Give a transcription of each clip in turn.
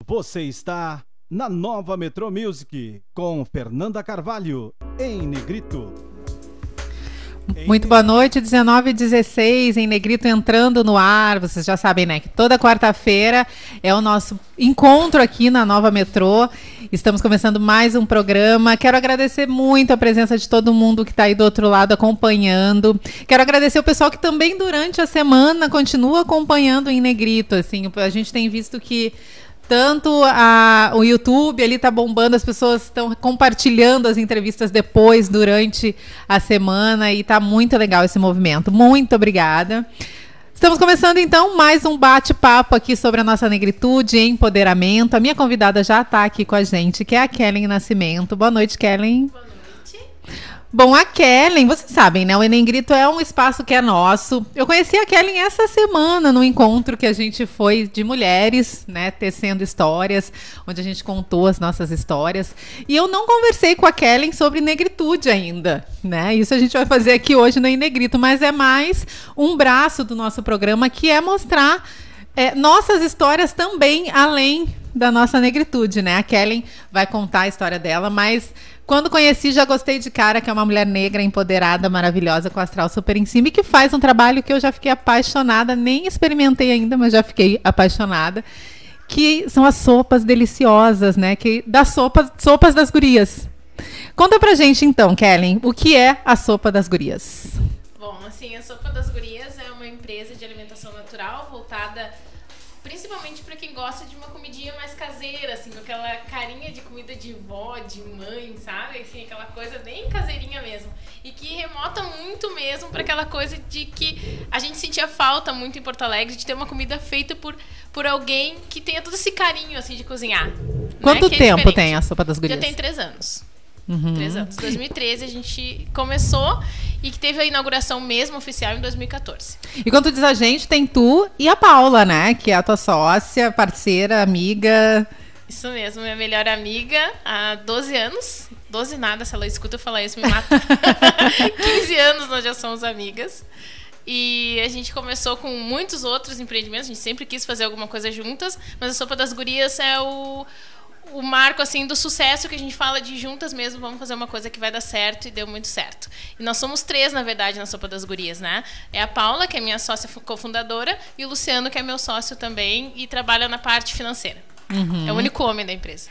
Você está na Nova Metro Music com Fernanda Carvalho, em Negrito. Muito boa noite, 19h16, em Negrito entrando no ar. Vocês já sabem, né, que toda quarta-feira é o nosso encontro aqui na Nova Metrô. Estamos começando mais um programa. Quero agradecer muito a presença de todo mundo que está aí do outro lado acompanhando. Quero agradecer o pessoal que também durante a semana continua acompanhando em Negrito. Assim, a gente tem visto que tanto o YouTube ali tá bombando, as pessoas estão compartilhando as entrevistas depois, durante a semana, e tá muito legal esse movimento. Muito obrigada. Estamos começando, então, mais um bate-papo aqui sobre a nossa negritude e empoderamento. A minha convidada já está aqui com a gente, que é a Kellen Nascimento. Boa noite, Kellen. Boa noite. Bom, a Kellen, vocês sabem, né? O Negrito é um espaço que é nosso. Eu conheci a Kellen essa semana no encontro que a gente foi de mulheres, né? Tecendo histórias, onde a gente contou as nossas histórias. E eu não conversei com a Kellen sobre negritude ainda, né? Isso a gente vai fazer aqui hoje no Em Negrito, mas é mais um braço do nosso programa, que é mostrar nossas histórias também, além da nossa negritude, né? A Kellen vai contar a história dela, mas quando conheci, já gostei de cara, que é uma mulher negra, empoderada, maravilhosa, com o astral super em cima, e que faz um trabalho que eu já fiquei apaixonada, nem experimentei ainda, mas já fiquei apaixonada, que são as sopas deliciosas, né? Das sopas das gurias. Conta pra gente, então, Kellen, o que é a sopa das gurias? Bom, assim, a Sopa das Gurias é uma empresa de alimentação natural voltada principalmente para quem gosta de uma comidinha mais caseira, assim, com aquela carinha de comida de vó, de mãe, sabe? Assim, aquela coisa bem caseirinha mesmo. E que remota muito mesmo para aquela coisa de que a gente sentia falta muito em Porto Alegre, de ter uma comida feita por alguém que tenha todo esse carinho, assim, de cozinhar. Quanto né? tempo tem a Sopa das Gurias? Já tem 3 anos. Uhum. 3 anos. Em 2013 a gente começou e que teve a inauguração mesmo oficial em 2014. E quando tu diz a gente, tem tu e a Paula, né? Que é a tua sócia, parceira, amiga. Isso mesmo, minha melhor amiga há 12 anos. 12 nada, se ela escuta eu falar isso, me mata. 15 anos nós já somos amigas. E a gente começou com muitos outros empreendimentos, a gente sempre quis fazer alguma coisa juntas, mas a Sopa das Gurias é o marco, assim, do sucesso, que a gente fala de juntas mesmo, vamos fazer uma coisa que vai dar certo, e deu muito certo. E nós somos 3, na verdade, na Sopa das Gurias, né? É a Paula, que é minha sócia cofundadora, e o Luciano, que é meu sócio também, e trabalha na parte financeira. Uhum. É o único homem da empresa.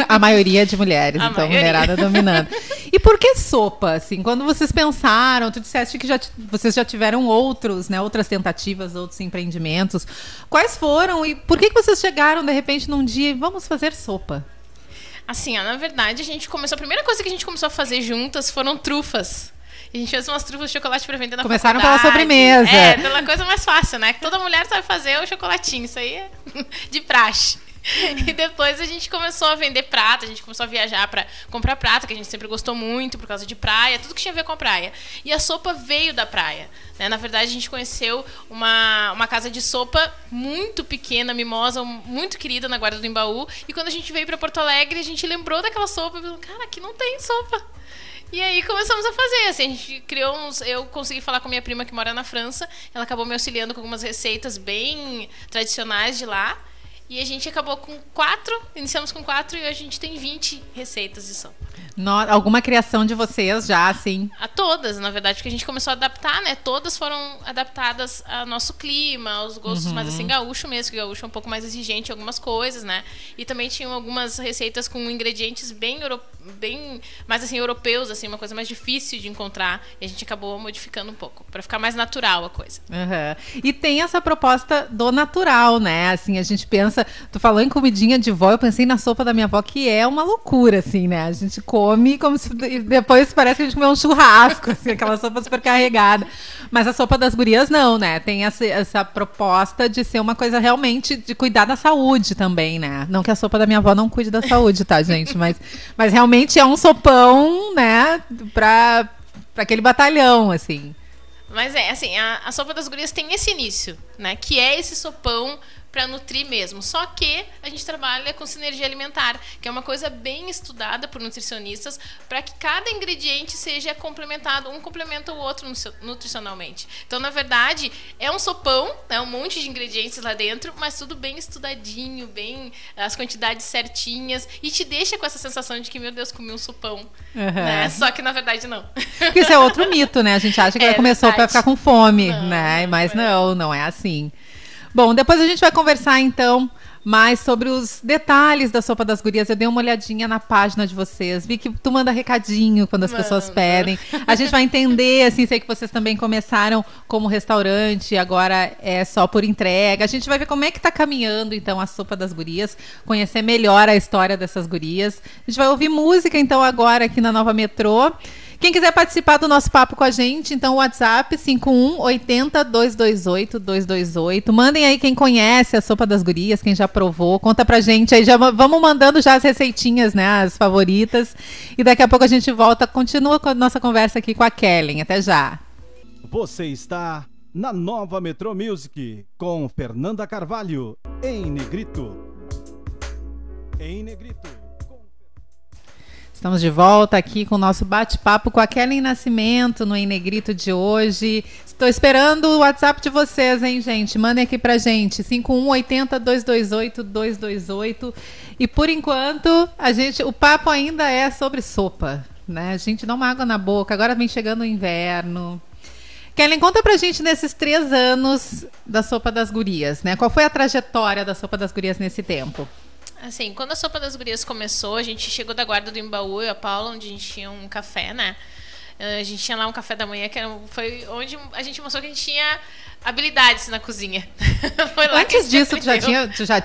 A maioria de mulheres, então, mulherada dominando. E por que sopa, assim? Quando vocês pensaram, tu disseste que vocês já tiveram outras tentativas, outros empreendimentos. Quais foram e por que vocês chegaram, de repente, num dia e vamos fazer sopa? Assim, na verdade, a primeira coisa que a gente começou a fazer juntas foram trufas. A gente fez umas trufas de chocolate para vender na Começaram faculdade. pela sobremesa. Pela coisa mais fácil, né? Que toda mulher sabe fazer o chocolatinho. Isso aí é de praxe. E depois a gente começou a vender prata, a gente começou a viajar para comprar prata, que a gente sempre gostou muito por causa de praia, tudo que tinha a ver com a praia. E a sopa veio da praia, né? Na verdade, a gente conheceu uma casa de sopa muito pequena, mimosa, muito querida na Guarda do Embaú. E quando a gente veio para Porto Alegre, a gente lembrou daquela sopa e falou, cara, aqui não tem sopa. E aí começamos a fazer, assim, a gente criou eu consegui falar com minha prima que mora na França, ela acabou me auxiliando com algumas receitas bem tradicionais de lá. E a gente acabou com 4, iniciamos com 4 e hoje a gente tem 20 receitas de sopa. Alguma criação de vocês já, assim? A todas, na verdade, porque a gente começou a adaptar, né? Todas foram adaptadas ao nosso clima, aos gostos mais assim, gaúcho mesmo, que gaúcho é um pouco mais exigente em algumas coisas, né? E também tinham algumas receitas com ingredientes bem mais assim, europeus, assim, uma coisa mais difícil de encontrar. E a gente acabou modificando um pouco, para ficar mais natural a coisa. Uhum. E tem essa proposta do natural, né? Assim, a gente pensa, tu falou em comidinha de vó, eu pensei na sopa da minha avó, que é uma loucura, assim, né? A gente come como se depois parece que a gente comeu um churrasco, assim, aquela sopa super carregada. Mas a Sopa das Gurias não, né? Tem essa proposta de ser uma coisa realmente de cuidar da saúde também, né? Não que a sopa da minha avó não cuide da saúde, tá, gente? Mas realmente é um sopão, né? Pra aquele batalhão, assim. Mas assim, a Sopa das Gurias tem esse início, né? Que é esse sopão para nutrir mesmo. Só que a gente trabalha com sinergia alimentar, que é uma coisa bem estudada por nutricionistas, para que cada ingrediente seja complementado, um complementa o outro nutricionalmente. Então, na verdade, é um sopão, né, um monte de ingredientes lá dentro, mas tudo bem estudadinho, bem as quantidades certinhas, e te deixa com essa sensação de que, meu Deus, comi um sopão. Né? Só que, na verdade, não. Porque isso é outro mito, né? A gente acha que ela começou para ficar com fome, né? Mas não é assim. Bom, depois a gente vai conversar, então, mais sobre os detalhes da Sopa das Gurias. Eu dei uma olhadinha na página de vocês, vi que tu manda recadinho quando as pessoas pedem. A gente vai entender, assim, sei que vocês também começaram como restaurante, agora é só por entrega. A gente vai ver como é que tá caminhando, então, a Sopa das Gurias, conhecer melhor a história dessas gurias. A gente vai ouvir música, então, agora aqui na Nova Metrô. Quem quiser participar do nosso papo com a gente, então o WhatsApp 5180-228-228. Mandem aí quem conhece a Sopa das Gurias, quem já provou. Conta pra gente aí, já vamos mandando já as receitinhas, né, as favoritas. E daqui a pouco a gente volta, continua com a nossa conversa aqui com a Kellen. Até já. Você está na Nova Metrô Music com Fernanda Carvalho, em Negrito. Em Negrito. Estamos de volta aqui com o nosso bate-papo com a Kellen Nascimento no Em Negrito de hoje. Estou esperando o WhatsApp de vocês, hein, gente? Mandem aqui pra gente, 5180-228-228. E por enquanto, o papo ainda é sobre sopa, né? A gente dá uma água na boca, agora vem chegando o inverno. Kellen, conta pra gente nesses 3 anos da Sopa das Gurias, né? Qual foi a trajetória da Sopa das Gurias nesse tempo? Assim, quando a Sopa das Gurias começou, a gente chegou da Guarda do Embaú, eu e a Paula, onde a gente tinha um café, né? A gente tinha lá um café da manhã, foi onde a gente mostrou que a gente tinha habilidades na cozinha. Foi lá. Antes disso, tu já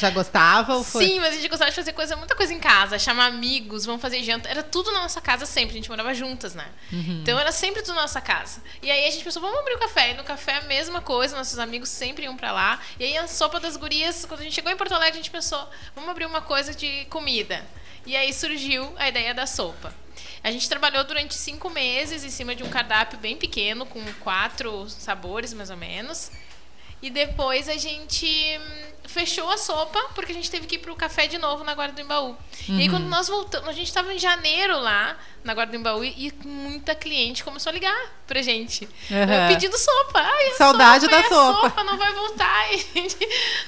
gostava? Ou foi? Sim, mas a gente gostava de fazer muita coisa em casa, chamar amigos, vamos fazer janta. Era tudo na nossa casa sempre, a gente morava juntas, né? Então era sempre tudo na nossa casa. E aí a gente pensou, vamos abrir o café. E no café a mesma coisa, nossos amigos sempre iam pra lá. E aí a Sopa das Gurias, quando a gente chegou em Porto Alegre, a gente pensou, vamos abrir uma coisa de comida. E aí surgiu a ideia da sopa. A gente trabalhou durante 5 meses em cima de um cardápio bem pequeno, com 4 sabores, mais ou menos. E depois a gente fechou a sopa, porque a gente teve que ir pro café de novo na Guarda do Embaú. E aí quando nós voltamos, a gente estava em janeiro lá, na Guarda do Embaú, e muita cliente começou a ligar pra gente. Pedindo sopa. Ai, saudade sopa, da sopa. A sopa não vai voltar. E a gente...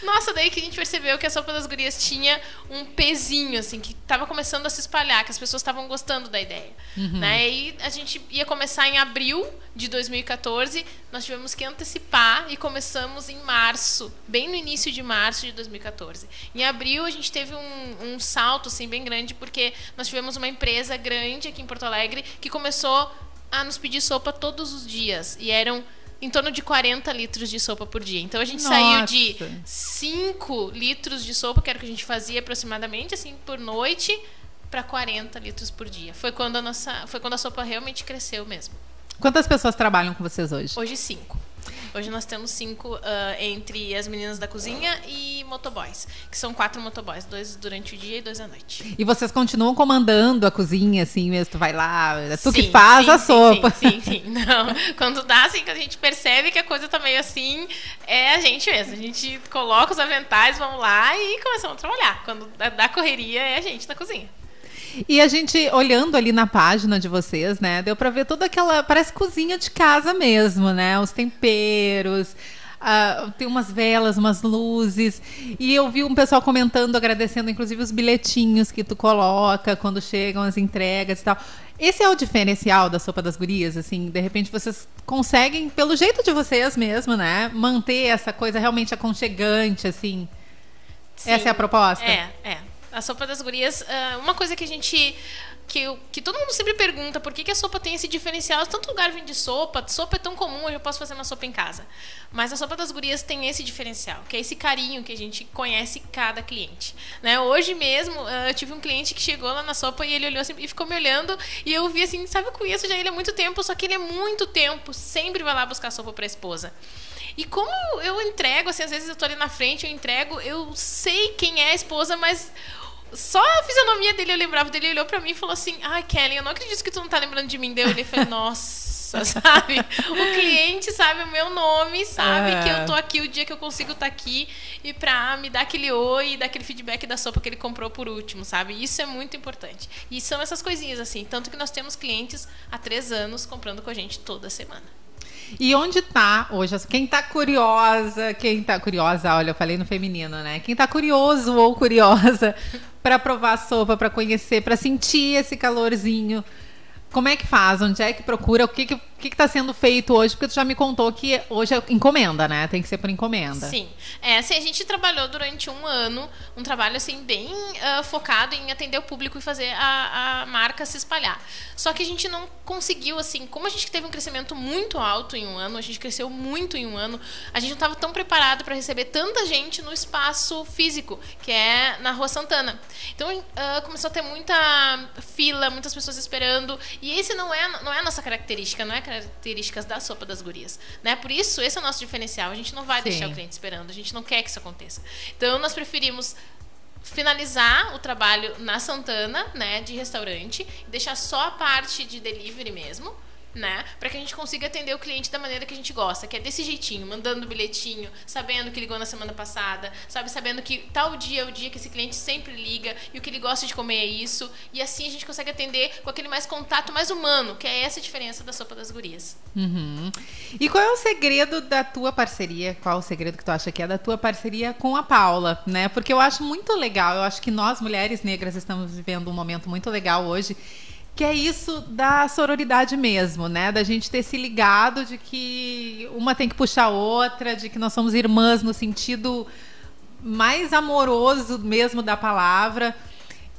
Nossa, daí que a gente percebeu que a Sopa das Gurias tinha um pezinho, assim, que estava começando a se espalhar, que as pessoas estavam gostando da ideia. Né? E a gente ia começar em abril de 2014, nós tivemos que antecipar e começamos em março, bem no início de março de 2014. Em abril a gente teve um salto assim, bem grande, porque nós tivemos uma empresa grande aqui em Porto Alegre que começou a nos pedir sopa todos os dias, e eram em torno de 40 litros de sopa por dia. Então a gente saiu de 5 litros de sopa, que era o que a gente fazia aproximadamente, assim, por noite, para 40 litros por dia. Foi quando a sopa realmente cresceu mesmo. Quantas pessoas trabalham com vocês hoje? Hoje 5. Hoje nós temos 5 entre as meninas da cozinha e motoboys, que são 4 motoboys, 2 durante o dia e 2 à noite. E vocês continuam comandando a cozinha, assim mesmo? Tu vai lá, é tu que faz a sopa. Sim. Não, quando dá, assim, que a gente percebe que a coisa tá meio assim, é a gente mesmo. A gente coloca os aventais, vamos lá e começamos a trabalhar. Quando dá correria, é a gente na cozinha. E a gente, olhando ali na página de vocês, né, deu pra ver toda aquela, parece cozinha de casa mesmo, né, os temperos, tem umas velas, umas luzes, e eu vi um pessoal comentando, agradecendo, inclusive, os bilhetinhos que tu coloca quando chegam as entregas e tal. Esse é o diferencial da Sopa das Gurias, assim, de repente vocês conseguem, pelo jeito de vocês mesmo, né, manter essa coisa realmente aconchegante, assim. Sim. Essa é a proposta? É. A Sopa das Gurias, uma coisa que a gente... Que todo mundo sempre pergunta por que a sopa tem esse diferencial. Tanto lugar vende sopa é tão comum, eu já posso fazer uma sopa em casa. Mas a Sopa das Gurias tem esse diferencial, que é esse carinho que a gente conhece cada cliente. Né? Hoje mesmo, eu tive um cliente que chegou lá na sopa e ele olhou assim, e ficou me olhando, e eu vi assim, sabe, eu conheço já ele há muito tempo, só que ele há muito tempo sempre vai lá buscar sopa para a esposa. E como eu entrego, assim, às vezes eu tô ali na frente, eu sei quem é a esposa, mas... Só a fisionomia dele eu lembrava dele, ele olhou pra mim e falou assim, Kellen, eu não acredito que tu não tá lembrando de mim. Daí eu falei, nossa, nossa, sabe? O cliente sabe o meu nome, sabe que eu tô aqui o dia que eu consigo estar aqui e pra me dar aquele oi e dar aquele feedback da sopa que ele comprou por último, sabe? Isso é muito importante. E são essas coisinhas assim, tanto que nós temos clientes há 3 anos comprando com a gente toda semana. E onde tá hoje? Quem tá curiosa, olha, eu falei no feminino, né? Quem tá curioso ou curiosa para provar a sopa, para conhecer, para sentir esse calorzinho, como é que faz? Onde é que procura? O que tá sendo feito hoje? Porque tu já me contou que hoje é encomenda, né? Tem que ser por encomenda. Sim. Assim, a gente trabalhou durante 1 ano, um trabalho assim bem focado em atender o público e fazer a marca se espalhar. Só que a gente não conseguiu, assim, como a gente teve um crescimento muito alto em 1 ano, a gente cresceu muito em 1 ano, a gente não estava tão preparado para receber tanta gente no espaço físico, que é na Rua Santana. Então, começou a ter muita fila, muitas pessoas esperando, e esse não é a nossa característica, não é características da sopa das gurias, né? Por isso, esse é o nosso diferencial. A gente não vai deixar o cliente esperando, a gente não quer que isso aconteça. Então, nós preferimos finalizar o trabalho na Santana, né, de restaurante, e deixar só a parte de delivery mesmo, né, para que a gente consiga atender o cliente da maneira que a gente gosta, que é desse jeitinho, mandando bilhetinho, sabendo que ligou na semana passada, sabe, sabendo que tal dia é o dia que esse cliente sempre liga e o que ele gosta de comer é isso, e assim a gente consegue atender com aquele mais contato mais humano, que é essa a diferença da sopa das gurias. Uhum. E qual é o segredo da tua parceria? Qual é o segredo que tu acha que é da tua parceria com a Paula, né? Porque eu acho muito legal, eu acho que nós mulheres negras estamos vivendo um momento muito legal hoje, que é isso da sororidade mesmo, né? Da gente ter se ligado de que uma tem que puxar a outra, de que nós somos irmãs no sentido mais amoroso mesmo da palavra.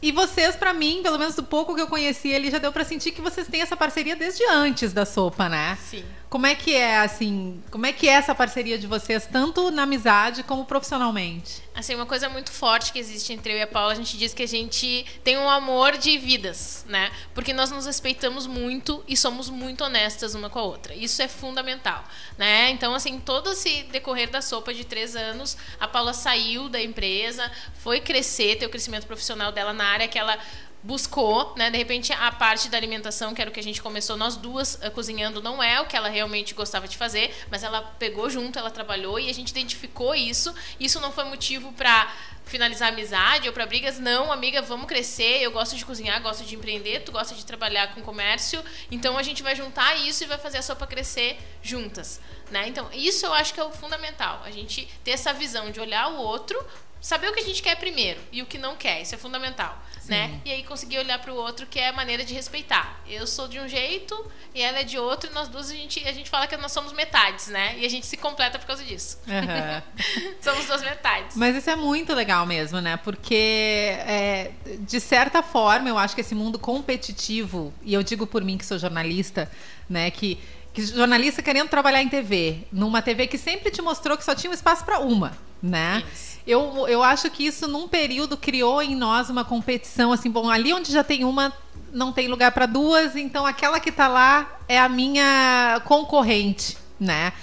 E vocês, pra mim, pelo menos do pouco que eu conheci ali, já deu pra sentir que vocês têm essa parceria desde antes da sopa, né? Sim. Como é que é, assim, como é que é essa parceria de vocês, tanto na amizade como profissionalmente? Assim, uma coisa muito forte que existe entre eu e a Paula, a gente diz que a gente tem um amor de vidas, né? Porque nós nos respeitamos muito e somos muito honestas uma com a outra. Isso é fundamental, né? Então, assim, todo esse decorrer da sopa de 3 anos, a Paula saiu da empresa, foi crescer, ter o crescimento profissional dela na área que ela buscou, né? De repente a parte da alimentação, que era o que a gente começou nós duas cozinhando, não é o que ela realmente gostava de fazer, mas ela pegou junto, ela trabalhou e a gente identificou isso. Isso não foi motivo para finalizar a amizade ou para brigas, não, amiga, vamos crescer, eu gosto de cozinhar, gosto de empreender, tu gosta de trabalhar com comércio, então a gente vai juntar isso e vai fazer a sopa crescer juntas, né? Então isso eu acho que é o fundamental, a gente ter essa visão de olhar o outro, saber o que a gente quer primeiro e o que não quer, isso é fundamental, né? E aí conseguir olhar para o outro, que é a maneira de respeitar. Eu sou de um jeito e ela é de outro, e nós duas a gente fala que nós somos metades, né? E a gente se completa por causa disso. Uhum. Somos 2 metades. Mas isso é muito legal mesmo, né? Porque, de certa forma, eu acho que esse mundo competitivo, e eu digo por mim que sou jornalista, né? Que jornalista querendo trabalhar em TV, numa TV que sempre te mostrou que só tinha um espaço para uma, né? Isso. Eu acho que isso num período criou em nós uma competição assim, bom, ali onde já tem uma não tem lugar para 2, então aquela que tá lá é a minha concorrente, né?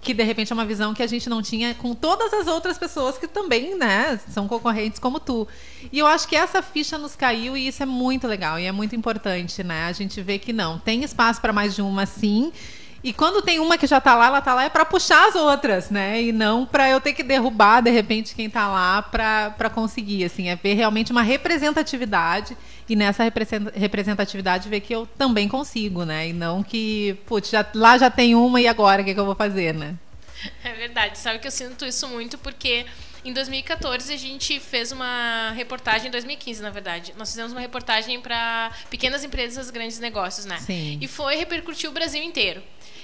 Que de repente é uma visão que a gente não tinha com todas as outras pessoas que também, né, são concorrentes como tu. E eu acho que essa ficha nos caiu e isso é muito legal e é muito importante, né? A gente vê que não, tem espaço para mais de uma, sim. E quando tem uma que já tá lá, ela tá lá é para puxar as outras, né? E não para eu ter que derrubar, de repente, quem tá lá para conseguir, assim. É ver realmente uma representatividade e nessa representatividade ver que eu também consigo, né? E não que, putz, lá já tem uma e agora o que eu vou fazer, né? É verdade. Sabe que eu sinto isso muito porque em 2014 a gente fez uma reportagem, em 2015 na verdade, nós fizemos uma reportagem para pequenas empresas, grandes negócios, né? Sim. E foi repercutir o Brasil inteiro.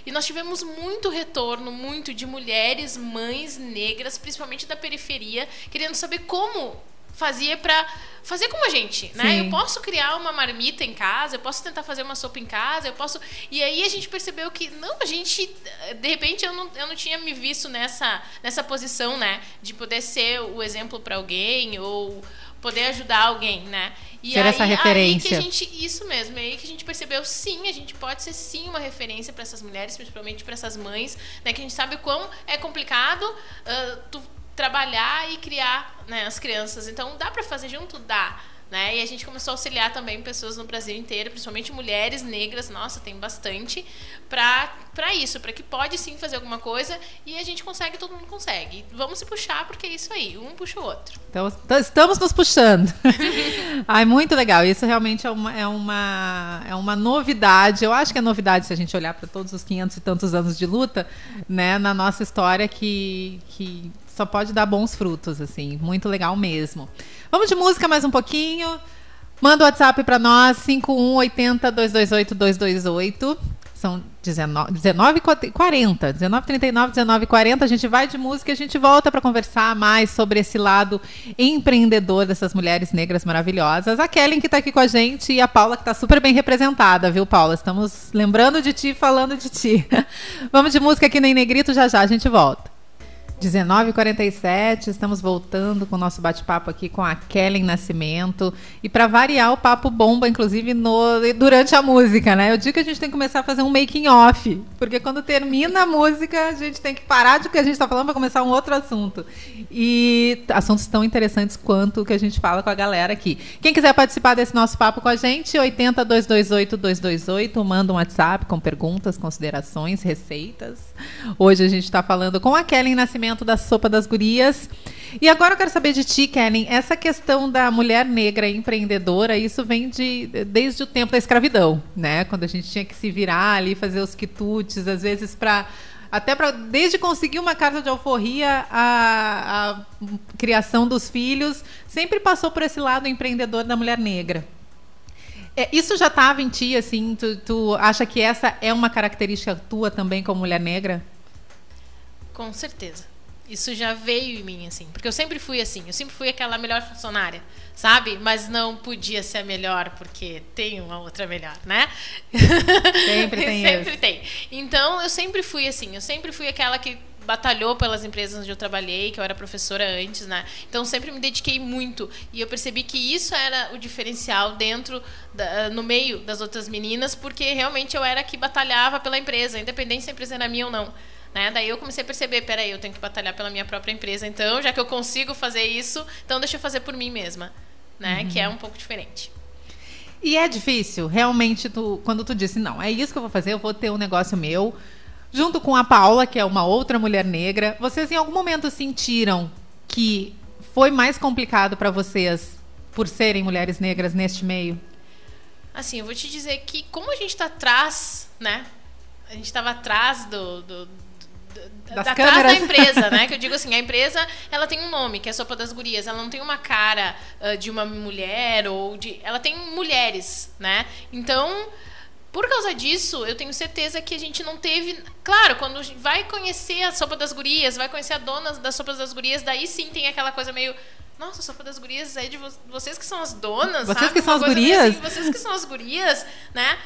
E nós tivemos muito retorno, muito de mulheres, mães negras, principalmente da periferia, querendo saber como fazia para fazer como a gente, né? Sim. Eu posso criar uma marmita em casa, eu posso tentar fazer uma sopa em casa, eu posso... E aí a gente percebeu que, não, a gente... De repente eu não tinha me visto nessa posição, né? De poder ser o exemplo para alguém ou poder ajudar alguém, né? E ser essa referência. Aí que isso mesmo, aí que a gente percebeu, sim, a gente pode ser sim uma referência para essas mulheres, principalmente para essas mães, né? Que a gente sabe o quão é complicado tu trabalhar e criar, né, as crianças. Então, dá para fazer junto? Dá. né? E a gente começou a auxiliar também pessoas no Brasil inteiro, principalmente mulheres negras, nossa, tem bastante, para isso, para que pode sim fazer alguma coisa e a gente consegue, todo mundo consegue. Vamos se puxar, porque é isso aí, um puxa o outro. Então, estamos nos puxando. Ai, muito legal. Isso realmente é uma novidade. Eu acho que é novidade se a gente olhar para todos os 500 e tantos anos de luta, né, na nossa história, que só pode dar bons frutos, assim. Muito legal mesmo. Vamos de música mais um pouquinho. Manda o WhatsApp para nós, 5180-228-228. São 19h40, 19h39, 19h40. A gente vai de música e a gente volta para conversar mais sobre esse lado empreendedor dessas mulheres negras maravilhosas. A Kellen, que está aqui com a gente, e a Paula, que está super bem representada, viu, Paula? Estamos lembrando de ti, falando de ti. Vamos de música aqui no Em Negrito, já a gente volta. 19h47, estamos voltando com o nosso bate-papo aqui com a Kellen Nascimento. E para variar, o papo bomba, inclusive, durante a música, né? Eu digo que a gente tem que começar a fazer um making off, porque quando termina a música, a gente tem que parar de que a gente está falando para começar um outro assunto. E assuntos tão interessantes quanto o que a gente fala com a galera aqui. Quem quiser participar desse nosso papo com a gente, 80-228-228, manda um WhatsApp com perguntas, considerações, receitas. Hoje a gente está falando com a Kellen Nascimento, da Sopa das Gurias. E agora eu quero saber de ti, Kellen, essa questão da mulher negra empreendedora, isso vem desde o tempo da escravidão, né? Quando a gente tinha que se virar ali, fazer os quitutes, às vezes desde conseguir uma carta de alforria, a criação dos filhos, sempre passou por esse lado empreendedor da mulher negra. Isso já estava em ti, assim, tu acha que essa é uma característica tua também como mulher negra? Com certeza. Isso já veio em mim, assim. Porque eu sempre fui assim. Eu sempre fui aquela melhor funcionária, sabe? Mas não podia ser a melhor, porque tem uma outra melhor, né? Sempre tem Sempre tem. Então, eu sempre fui assim. Eu sempre fui aquela que batalhou pelas empresas onde eu trabalhei, que eu era professora antes, né? Então, sempre me dediquei muito. E eu percebi que isso era o diferencial no meio das outras meninas, porque realmente eu era a que batalhava pela empresa, independente se a empresa era minha ou não. Né? Daí eu comecei a perceber, peraí, eu tenho que batalhar pela minha própria empresa, então, já que eu consigo fazer isso, então deixa eu fazer por mim mesma, né? Que é um pouco diferente. E é difícil, realmente, quando tu disse, não, é isso que eu vou fazer, eu vou ter um negócio meu, junto com a Paula, que é uma outra mulher negra, vocês em algum momento sentiram que foi mais complicado para vocês por serem mulheres negras neste meio? Assim, eu vou te dizer que como a gente está atrás, né? A gente estava atrás atrás da empresa, né? Que eu digo assim, a empresa, ela tem um nome, que é a Sopa das Gurias. Ela não tem uma cara de uma mulher ela tem mulheres, né? Então, por causa disso, eu tenho certeza que a gente não teve... Claro, quando vai conhecer a Sopa das Gurias, vai conhecer a dona da Sopa das Gurias, daí sim tem aquela coisa meio... Nossa, a Sopa das Gurias é de vocês que são as donas, vocês sabe? Que são as gurias? Assim, vocês que são as gurias, né?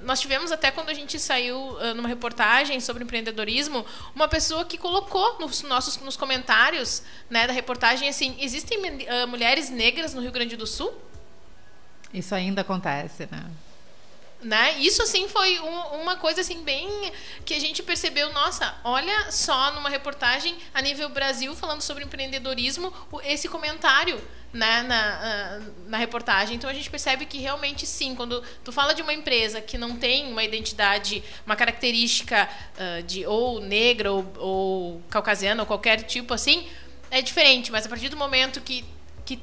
Nós tivemos até quando a gente saiu numa reportagem sobre empreendedorismo, uma pessoa que colocou nos comentários, né, da reportagem assim, existem mulheres negras no Rio Grande do Sul? Isso ainda acontece, né? Isso assim foi uma coisa assim bem que a gente percebeu, nossa, olha só numa reportagem a nível Brasil falando sobre empreendedorismo, esse comentário, né, na reportagem. Então a gente percebe que realmente sim, quando tu fala de uma empresa que não tem uma identidade, uma característica de ou negra ou caucasiana ou qualquer tipo assim, é diferente, mas a partir do momento que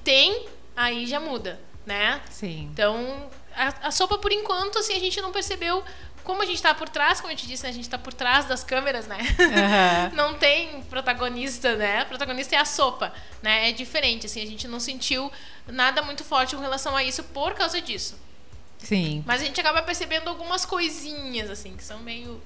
tem, aí já muda, né? Sim. Então a sopa, por enquanto, assim, a gente não percebeu como a gente está por trás, como eu te disse, né? A gente está por trás das câmeras, né? Uhum. Não tem protagonista, né? O protagonista é a sopa, né? É diferente, assim, a gente não sentiu nada muito forte com relação a isso por causa disso. Sim. Mas a gente acaba percebendo algumas coisinhas, assim, que são meio...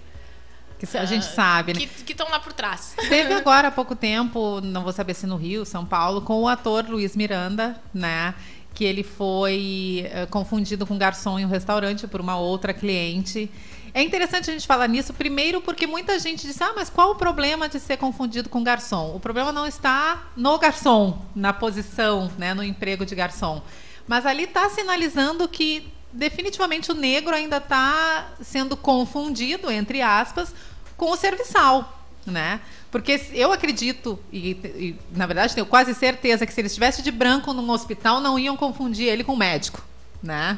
Que a gente sabe, né? Que estão lá por trás. Teve agora há pouco tempo, não vou saber se no Rio, São Paulo, com o ator Luiz Miranda, né? Que ele foi confundido com garçom em um restaurante por uma outra cliente. É interessante a gente falar nisso, primeiro porque muita gente diz, mas qual o problema de ser confundido com garçom? O problema não está no garçom, na posição, né, no emprego de garçom. Mas ali está sinalizando que definitivamente o negro ainda está sendo confundido, entre aspas, com o serviçal. né? Porque eu acredito, e na verdade tenho quase certeza que se ele estivesse de branco num hospital, não iam confundir ele com um médico, né?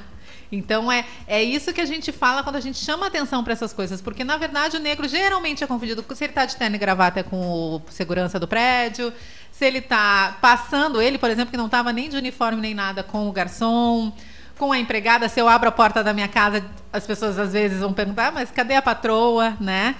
Então é isso que a gente fala quando a gente chama atenção para essas coisas, porque na verdade o negro geralmente é confundido se ele está de terno e gravata com o segurança do prédio, se ele está passando, ele, por exemplo, que não estava nem de uniforme nem nada, com o garçom, com a empregada. Se eu abro a porta da minha casa, as pessoas às vezes vão perguntar, mas cadê a patroa, né?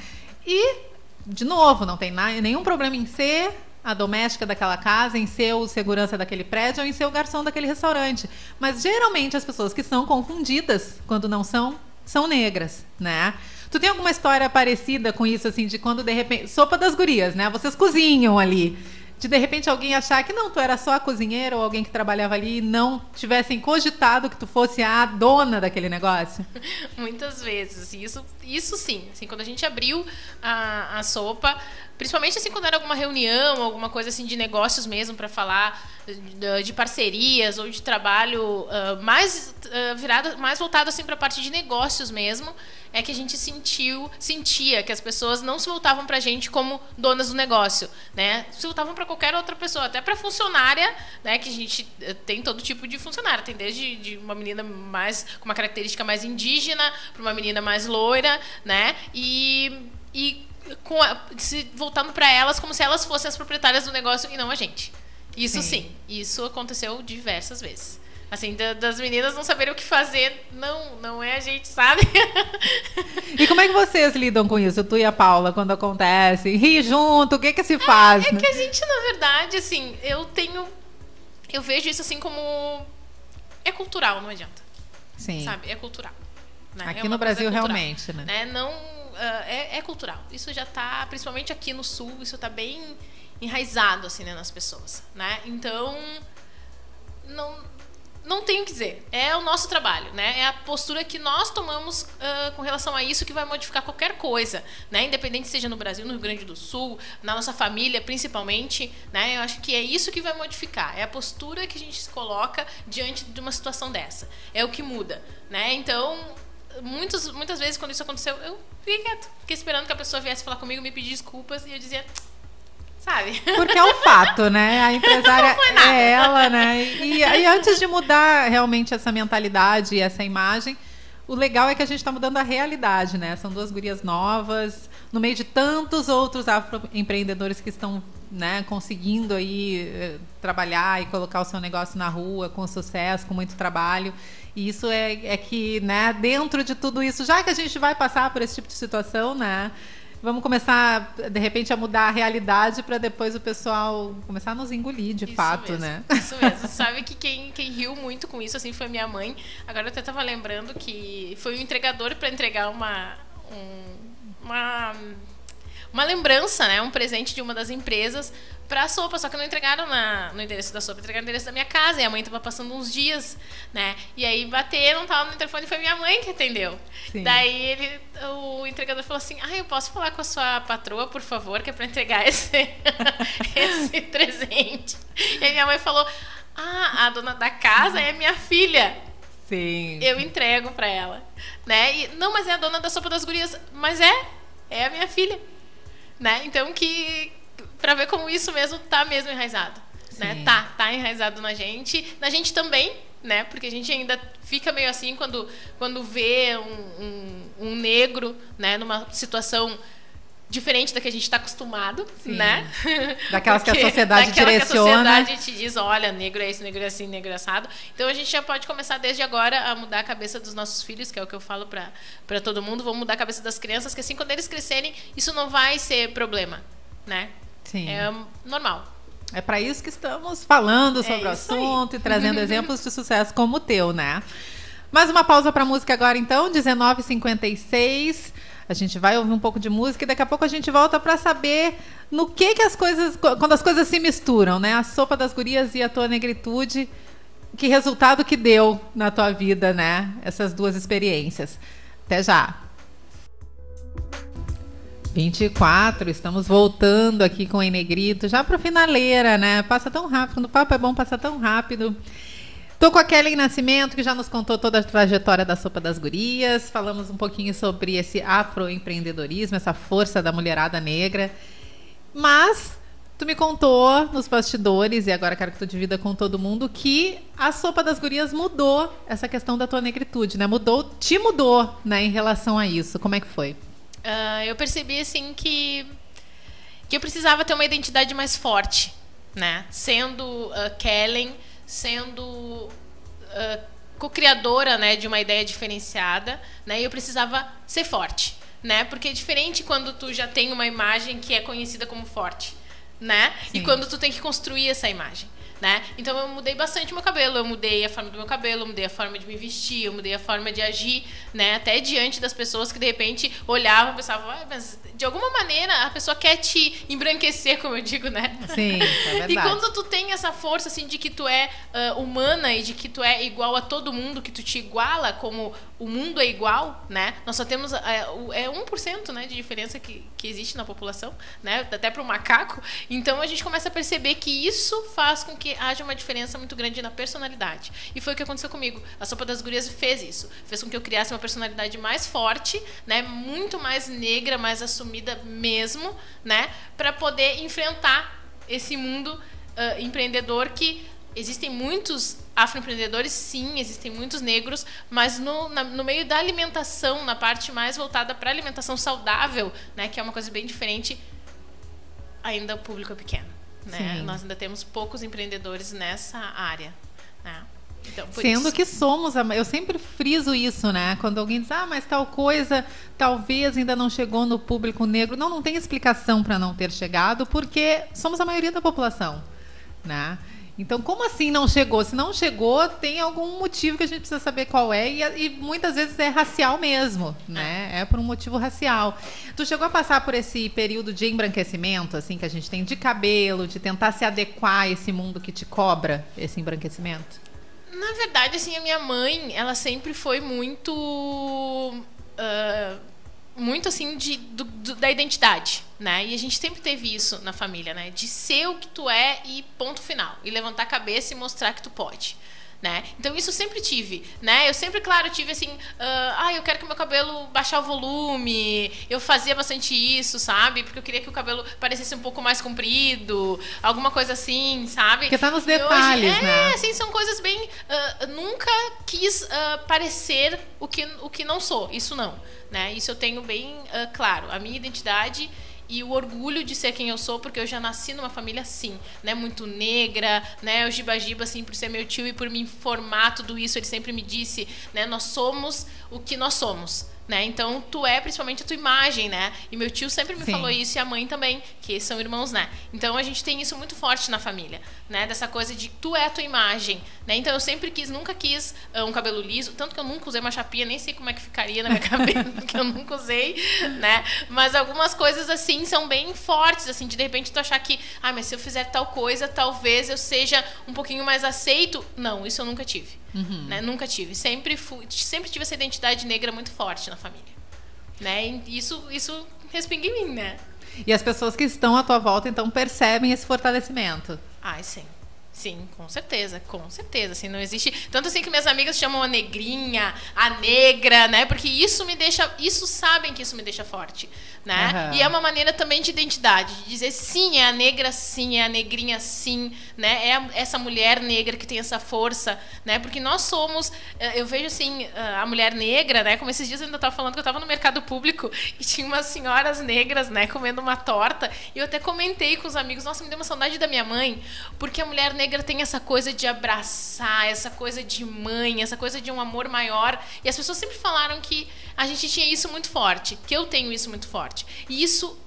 E, de novo, não tem nenhum problema em ser a doméstica daquela casa, em ser o segurança daquele prédio ou em ser o garçom daquele restaurante. Mas, geralmente, as pessoas que são confundidas, quando não são, são negras, né? Tu tem alguma história parecida com isso, assim, de quando, de repente... Sopa das gurias, né? Vocês cozinham ali. De repente, alguém achar que não, tu era só a cozinheira ou alguém que trabalhava ali e não tivessem cogitado que tu fosse a dona daquele negócio? Muitas vezes. Isso sim. Assim, quando a gente abriu a sopa, principalmente assim, quando era alguma reunião, alguma coisa assim de negócios mesmo, para falar de parcerias ou de trabalho mais voltado assim, para a parte de negócios mesmo, é que a gente sentia que as pessoas não se voltavam para a gente como donas do negócio, né? Se voltavam para qualquer outra pessoa, até para funcionária, né? Que a gente tem todo tipo de funcionária, tem desde de uma menina mais com uma característica mais indígena, para uma menina mais loira, né? E se voltando para elas como se elas fossem as proprietárias do negócio e não a gente. Isso sim, isso aconteceu diversas vezes. Assim, das meninas não saberem o que fazer, não é a gente, sabe? E como é que vocês lidam com isso, tu e a Paula, quando acontece? Ri junto, o que se faz? É que a gente, na verdade, assim, eu vejo isso assim como... É cultural, não adianta. Sim. Sabe? É cultural. Né? Aqui no Brasil, realmente, né? Não, é cultural. Isso já tá, principalmente aqui no Sul, isso tá bem enraizado, assim, né, nas pessoas, né? Então, não tenho o que dizer. É o nosso trabalho, né? É a postura que nós tomamos com relação a isso que vai modificar qualquer coisa, né? Independente seja no Brasil, no Rio Grande do Sul, na nossa família, principalmente, né? Eu acho que é isso que vai modificar. É a postura que a gente se coloca diante de uma situação dessa. É o que muda, né? Então, muitas vezes, quando isso aconteceu, eu fiquei quieto. Fiquei esperando que a pessoa viesse falar comigo, me pedir desculpas, e eu dizia... Sabe? Porque é um fato, né? A empresária é ela, né? E antes de mudar realmente essa mentalidade e essa imagem, o legal é que a gente está mudando a realidade, né? São duas gurias novas, no meio de tantos outros afroempreendedores que estão, né, conseguindo aí trabalhar e colocar o seu negócio na rua com sucesso, com muito trabalho. E isso é que, né, dentro de tudo isso, já que a gente vai passar por esse tipo de situação, né? Vamos começar, de repente, a mudar a realidade para depois o pessoal começar a nos engolir, de fato, mesmo, né? Isso mesmo. Sabe que quem riu muito com isso assim, foi minha mãe. Agora eu até estava lembrando que foi o entregador para entregar uma lembrança, né? Um presente de uma das empresas para a sopa, só que não entregaram no endereço da sopa, entregaram no endereço da minha casa, e a mãe estava passando uns dias, né? E aí bateram, tava no telefone, foi minha mãe que atendeu. Sim. Daí o entregador falou assim: eu posso falar com a sua patroa, por favor, que é para entregar esse presente. E aí minha mãe falou: a dona da casa é minha filha. Sim. Eu entrego para ela, né? E, não, mas é a dona da sopa das gurias. Mas é a minha filha, né? Então para ver como isso mesmo tá mesmo enraizado, né? Tá enraizado na gente também, né? Porque a gente ainda fica meio assim quando vê um negro, né, numa situação diferente da que a gente está acostumado, sim, né? Daquelas que a sociedade direciona. Que a sociedade te diz, olha, negro é isso, negro é assim, negro é assado. Então a gente já pode começar desde agora a mudar a cabeça dos nossos filhos, que é o que eu falo para todo mundo. Vamos mudar a cabeça das crianças, que assim, quando eles crescerem, isso não vai ser problema, né? Sim. É normal. É para isso que estamos falando sobre o assunto e trazendo exemplos de sucesso como o teu, né? Mais uma pausa para música agora, então, 19h56. A gente vai ouvir um pouco de música e daqui a pouco a gente volta para saber no que as coisas, quando as coisas se misturam, né? A sopa das gurias e a tua negritude, que resultado que deu na tua vida, né? Essas duas experiências. Até já. 24, estamos voltando aqui com o Em Negrito, já para finaleira, né? Passa tão rápido, quando o papo é bom, passa tão rápido. Tô com a Kellen Nascimento, que já nos contou toda a trajetória da Sopa das Gurias. Falamos um pouquinho sobre esse afroempreendedorismo, essa força da mulherada negra. Mas tu me contou nos bastidores, e agora quero que tu divida com todo mundo, que a Sopa das Gurias mudou essa questão da tua negritude, né? Te mudou, né, em relação a isso. Como é que foi? Eu percebi, assim, que eu precisava ter uma identidade mais forte, né? Sendo Kellen, sendo co-criadora, né, de uma ideia diferenciada, né? E eu precisava ser forte, né? Porque é diferente quando tu já tem uma imagem que é conhecida como forte, né? Sim. E quando tu tem que construir essa imagem, né? Então eu mudei bastante o meu cabelo, eu mudei a forma do meu cabelo, eu mudei a forma de me vestir, eu mudei a forma de agir, né? Até diante das pessoas que de repente olhavam e pensavam, mas de alguma maneira a pessoa quer te embranquecer, como eu digo, né? Sim, é verdade. E quando tu tem essa força, assim, de que tu é humana e de que tu é igual a todo mundo, que tu te iguala como o mundo é igual, né? Nós só temos 1%, né, de diferença que existe na população, né? Até para o macaco. Então a gente começa a perceber que isso faz com que haja uma diferença muito grande na personalidade. E foi o que aconteceu comigo. A Sopa das Gurias fez isso. Fez com que eu criasse uma personalidade mais forte, né? Muito mais negra, mais assumida mesmo, né? Para poder enfrentar esse mundo empreendedor que existem muitos afroempreendedores, sim, existem muitos negros, mas no meio da alimentação, na parte mais voltada para a alimentação saudável, né, que é uma coisa bem diferente, ainda o público é pequeno, né? Nós ainda temos poucos empreendedores nessa área, né? Então, sendo isso que somos, eu sempre friso isso, né? Quando alguém diz, mas tal coisa talvez ainda não chegou no público negro, não tem explicação para não ter chegado, porque somos a maioria da população, né? Então, como assim não chegou? Se não chegou, tem algum motivo que a gente precisa saber qual é, e muitas vezes é racial mesmo, né? É por um motivo racial. Tu chegou a passar por esse período de embranquecimento, assim, que a gente tem de cabelo, de tentar se adequar a esse mundo que te cobra esse embranquecimento? Na verdade, assim, a minha mãe, ela sempre foi muito assim, da identidade, né? E a gente sempre teve isso na família, né? De ser o que tu é e ponto final. E levantar a cabeça e mostrar que tu pode, né? Então isso eu sempre tive, né? Eu sempre, claro, tive assim, eu quero que o meu cabelo baixar o volume. Eu fazia bastante isso, sabe? Porque eu queria que o cabelo parecesse um pouco mais comprido, alguma coisa assim, sabe? Porque tá nos detalhes, hoje, né? Assim, são coisas bem... nunca quis parecer o que não sou. Isso não, né? Isso eu tenho bem claro. A minha identidade e o orgulho de ser quem eu sou, porque eu já nasci numa família assim, né, muito negra, né, o Giba, assim, por ser meu tio e por me informar tudo isso, ele sempre me disse, né, nós somos o que nós somos, né, então tu é principalmente a tua imagem, né, e meu tio sempre me falou isso, e a mãe também, que são irmãos, né, então a gente tem isso muito forte na família, né, dessa coisa de tu é a tua imagem, né, então eu sempre nunca quis um cabelo liso, tanto que eu nunca usei uma chapinha, nem sei como é que ficaria na minha cabeça, porque eu nunca usei, né, mas algumas coisas assim são bem fortes, assim, de repente tu achar que, mas se eu fizer tal coisa, talvez eu seja um pouquinho mais aceito. Não, isso eu nunca tive, né, nunca tive, sempre tive essa identidade negra muito forte na família, né, e isso respinga em mim, né. E as pessoas que estão à tua volta, então, percebem esse fortalecimento. Sim. Sim, com certeza, assim, não existe, tanto assim que minhas amigas chamam a negrinha, a negra, né, porque isso sabem que isso me deixa forte, né, e é uma maneira também de identidade, de dizer sim, é a negra sim, é a negrinha sim, né, é essa mulher negra que tem essa força, né, porque nós somos, eu vejo assim, a mulher negra, né, como esses dias eu ainda estava falando que eu estava no mercado público e tinha umas senhoras negras, né, comendo uma torta, e eu até comentei com os amigos, nossa, me deu uma saudade da minha mãe, porque a mulher negra tem essa coisa de abraçar, essa coisa de mãe, essa coisa de um amor maior. E as pessoas sempre falaram que a gente tinha isso muito forte, que eu tenho isso muito forte. E isso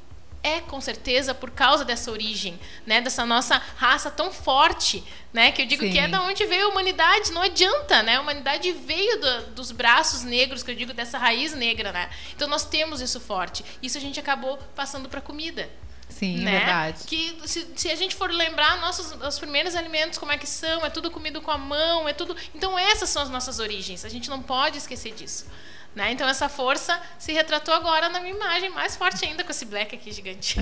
é, com certeza, por causa dessa origem, né? Dessa nossa raça tão forte, né? Que eu digo que é da onde veio a humanidade. Não adianta, né? A humanidade veio dos braços negros, que eu digo dessa raiz negra, né? Então nós temos isso forte. Isso a gente acabou passando para a comida. Sim, né? É verdade. Que se a gente for lembrar os primeiros alimentos, como é que são, é tudo comido com a mão, é tudo. Então essas são as nossas origens. A gente não pode esquecer disso, né? Então essa força se retratou agora na minha imagem, mais forte ainda com esse black aqui gigante.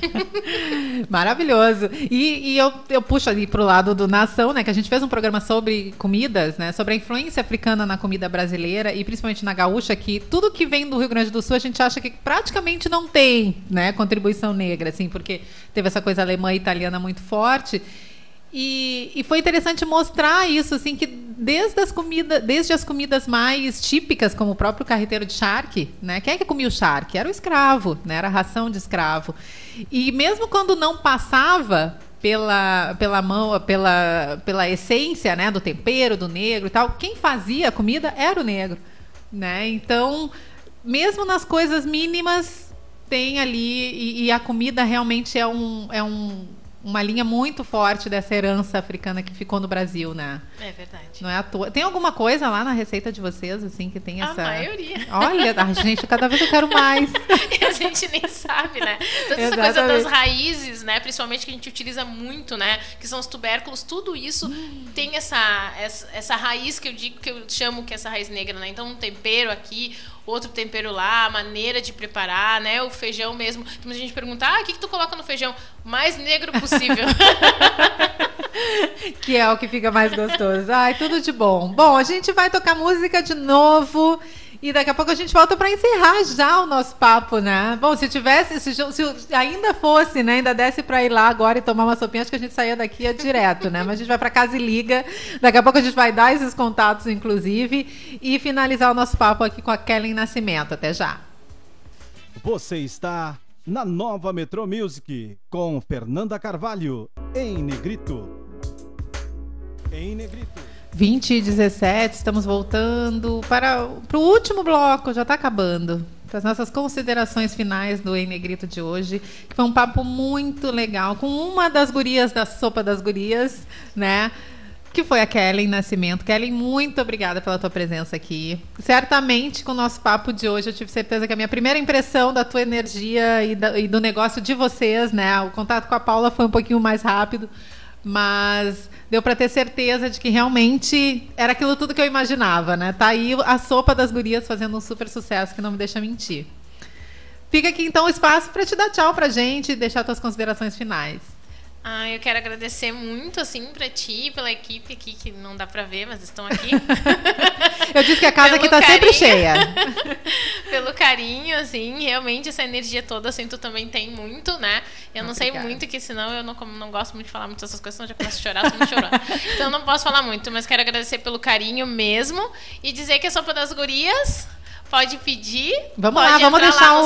Maravilhoso. E eu puxo ali pro lado do Nação, né? Que a gente fez um programa sobre comidas, né? Sobre a influência africana na comida brasileira e principalmente na gaúcha, que tudo que vem do Rio Grande do Sul a gente acha que praticamente não tem, né? Contribuição negra, assim, porque teve essa coisa alemã e italiana muito forte. E foi interessante mostrar isso, assim, que desde as comidas mais típicas, como o próprio carreteiro de charque, né? Quem é que comia o charque? Era o escravo, né? Era a ração de escravo. E mesmo quando não passava pela mão, pela essência, né? Do tempero, do negro e tal, quem fazia a comida era o negro, né? Então, mesmo nas coisas mínimas, tem ali, e a comida realmente é uma linha muito forte dessa herança africana que ficou no Brasil, né? É verdade. Não é à toa. Tem alguma coisa lá na receita de vocês, assim, que tem essa... A maioria. Olha, gente, cada vez eu quero mais. E a gente nem sabe, né? Toda essa coisa das raízes, né? Principalmente que a gente utiliza muito, né? Que são os tubérculos, tudo isso tem essa raiz que eu digo, que eu chamo que é essa raiz negra, né? Então, um tempero aqui, outro tempero lá, a maneira de preparar, né? O feijão mesmo. Então, a gente pergunta, o que tu coloca no feijão? O mais negro possível. Que é o que fica mais gostoso. Ai, tudo de bom. Bom, a gente vai tocar música de novo e daqui a pouco a gente volta para encerrar já o nosso papo, né? Bom, se ainda fosse, né? Ainda desse para ir lá agora e tomar uma sopinha, acho que a gente saía daqui direto, né? Mas a gente vai para casa e liga. Daqui a pouco a gente vai dar esses contatos, inclusive, e finalizar o nosso papo aqui com a Kellen Nascimento. Até já. Você está na Nova Metro Music com Fernanda Carvalho, em Negrito. Em Negrito. 20h17, estamos voltando para o último bloco, já está acabando. Para as nossas considerações finais do Em Negrito de hoje, que foi um papo muito legal com uma das gurias da Sopa das Gurias, né? Que foi a Kellen Nascimento. Kellen, muito obrigada pela tua presença aqui. Certamente, com o nosso papo de hoje, eu tive certeza que a minha primeira impressão da tua energia e do negócio de vocês, né? O contato com a Paula foi um pouquinho mais rápido, mas deu para ter certeza de que realmente era aquilo tudo que eu imaginava, né? Tá aí a Sopa das Gurias fazendo um super sucesso que não me deixa mentir. Fica aqui, então, o espaço para te dar tchau pra gente e deixar tuas considerações finais. Eu quero agradecer muito, assim, pra ti, pela equipe aqui, que não dá pra ver, mas estão aqui. Eu disse que a casa aqui tá sempre cheia. Pelo carinho, assim, realmente essa energia toda, assim, tu também tem muito, né? Eu não sei muito, que senão eu não gosto muito de falar muito dessas coisas, senão eu já começo a chorar, sou muito chorona. Então eu não posso falar muito, mas quero agradecer pelo carinho mesmo e dizer que a Sopa das Gurias... Pode pedir. Vamos lá, vamos deixar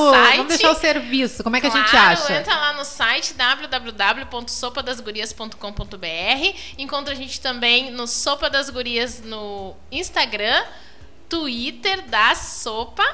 o serviço. Como é que a gente acha? Entra lá no site www.sopadasgurias.com.br. Encontra a gente também no Sopa das Gurias no Instagram, Twitter da Sopa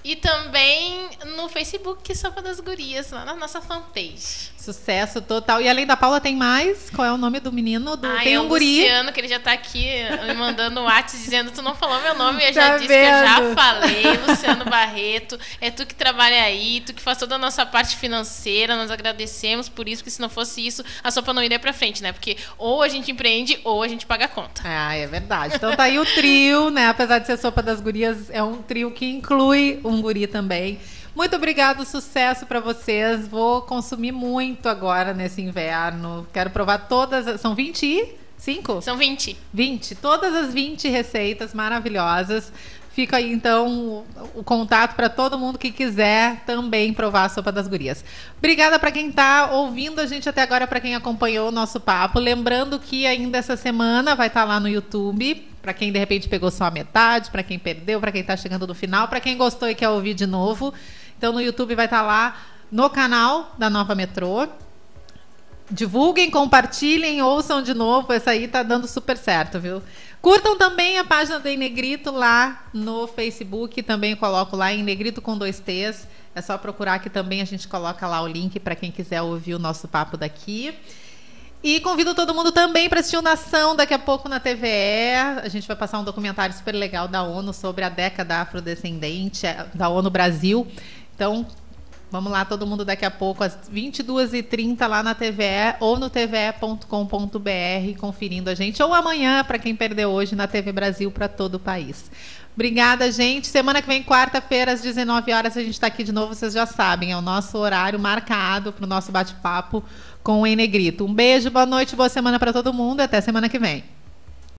e também no Facebook Sopa das Gurias, lá na nossa fanpage. Sucesso total. E além da Paula tem mais? Qual é o nome do menino? Tem um guri. Luciano, que ele já tá aqui me mandando um WhatsApp dizendo: tu não falou meu nome, eu já disse que eu já falei. Luciano Barreto, é tu que trabalha aí, tu que faz toda a nossa parte financeira, nós agradecemos por isso, porque se não fosse isso, a Sopa não iria pra frente, né? Porque ou a gente empreende ou a gente paga a conta. É verdade. Então tá aí o trio, né? Apesar de ser Sopa das Gurias, é um trio que inclui um guri também. Muito obrigado, sucesso para vocês. Vou consumir muito agora nesse inverno. Quero provar todas. São 25? São 20. 20. Todas as 20 receitas maravilhosas. Fica aí, então, o contato para todo mundo que quiser também provar a Sopa das Gurias. Obrigada para quem está ouvindo a gente até agora, para quem acompanhou o nosso papo. Lembrando que ainda essa semana vai estar lá no YouTube, para quem de repente pegou só a metade, para quem perdeu, para quem está chegando no final, para quem gostou e quer ouvir de novo. Então, no YouTube vai estar lá no canal da Nova Metrô. Divulguem, compartilhem, ouçam de novo. Essa aí tá dando super certo, viu? Curtam também a página do Em Negrito lá no Facebook. Também coloco lá Em Negrito com 2 T's. É só procurar que também a gente coloca lá o link para quem quiser ouvir o nosso papo daqui. E convido todo mundo também para assistir o Nação daqui a pouco na TVE. A gente vai passar um documentário super legal da ONU sobre a década afrodescendente da ONU Brasil. Então, Vamos lá, todo mundo daqui a pouco, às 22h30 lá na TVE ou no tve.com.br, conferindo a gente. Ou amanhã, para quem perdeu hoje, na TV Brasil, para todo o país. Obrigada, gente. Semana que vem, quarta-feira, às 19 horas, a gente está aqui de novo, vocês já sabem. É o nosso horário marcado para o nosso bate-papo com o Em Negrito. Um beijo, boa noite, boa semana para todo mundo e até semana que vem.